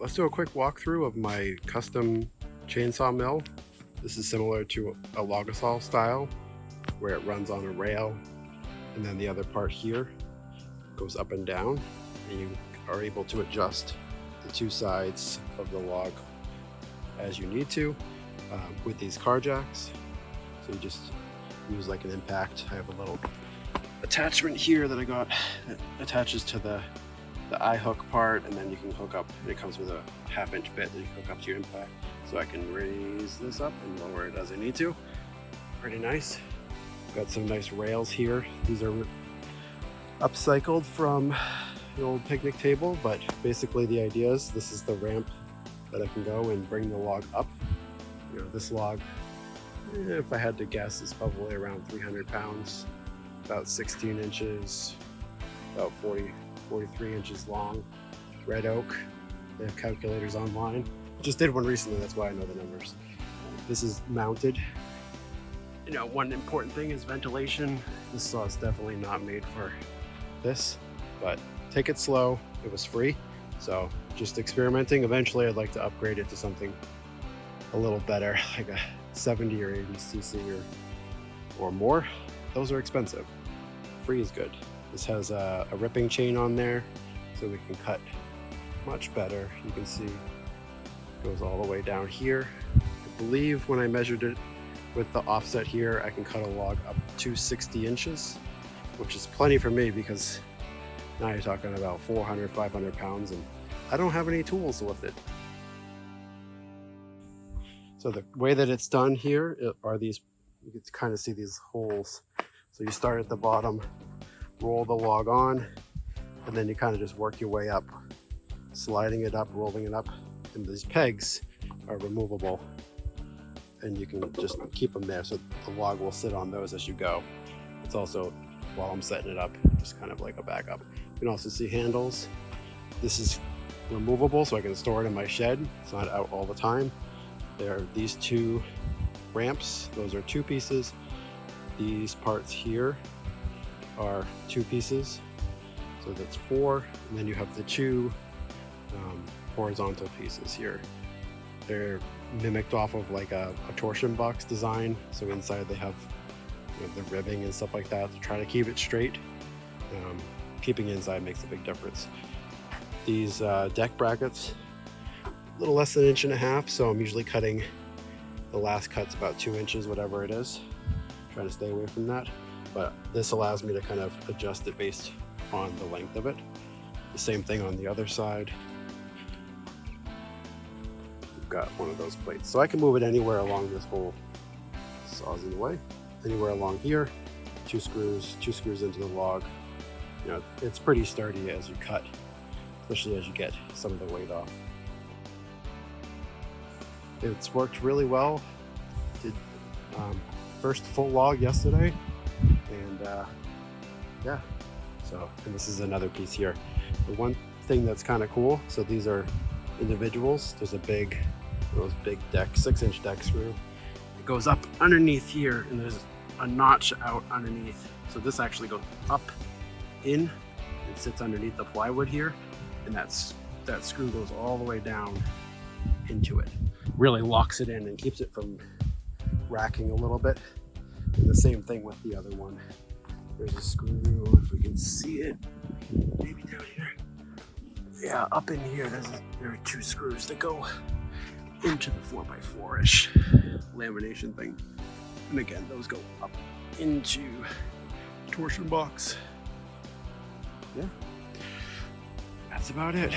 let's do a quick walkthrough of my custom chainsaw mill. This is similar to a Logosol style, where it runs on a rail, and then the other part here goes up and down, and you are able to adjust the two sides of the log as you need to with these car jacks. So you just use like an impact. I have a little attachment here that I got that attaches to the eye hook part, and then you can hook up, it comes with a 1/2 inch bit that you can hook up to your impact. So I can raise this up and lower it as I need to. Pretty nice. Got some nice rails here. These are upcycled from the old picnic table, but basically the idea is this is the ramp that I can go and bring the log up. You know, this log, if I had to guess, is probably around 300 pounds, about 16 inches, about 43 inches long. Red oak. They have calculators online. Just did one recently, that's why I know the numbers. This is mounted. You know, one important thing is ventilation. This saw is definitely not made for this, but take it slow. It was free, so just experimenting. Eventually I'd like to upgrade it to something a little better, like a 70 or 80 cc or more. Those are expensive. Free is good. This has a ripping chain on there, so we can cut much better. You can see it goes all the way down here. I believe when I measured it with the offset here, I can cut a log up to 60 inches, which is plenty for me, because now you're talking about 400, 500 pounds, and I don't have any tools to lift it. So the way that it's done here are these, you can kind of see these holes. So you start at the bottom, roll the log on, and then you kind of just work your way up, sliding it up, rolling it up. And these pegs are removable, and you can just keep them there, so the log will sit on those as you go. It's also, while I'm setting it up, just kind of like a backup. You can also see handles. This is removable, so I can store it in my shed. It's not out all the time. There are these two ramps. Those are 2 pieces. These parts here are 2 pieces. So that's 4. And then you have the 2 horizontal pieces here. They're mimicked off of like a torsion box design. So inside they have, you know, the ribbing and stuff like that to try to keep it straight. Keeping inside makes a big difference. These deck brackets, a little less than 1.5 inches, so I'm usually cutting, the last cut's about 2 inches, whatever it is. Trying to stay away from that, but this allows me to kind of adjust it based on the length of it. The same thing on the other side. We've got one of those plates, so I can move it anywhere along this whole saw's in the way. Anywhere along here, 2 screws into the log. You know, it's pretty sturdy as you cut, especially as you get some of the weight off. It's worked really well. Did first full log yesterday, and yeah. So, and this is another piece here. The one thing that's kind of cool, so these are individuals. There's a big, those big deck, 6-inch deck screw. It goes up underneath here, and there's a notch out underneath. So this actually goes up in and sits underneath the plywood here, and that screw goes all the way down into it. Really locks it in and keeps it from racking a little bit. And the same thing with the other one. There's a screw, if we can see it, maybe down here. Yeah, up in here, there are 2 screws that go into the 4x4-ish lamination thing. And again, those go up into the torsion box. Yeah, that's about it.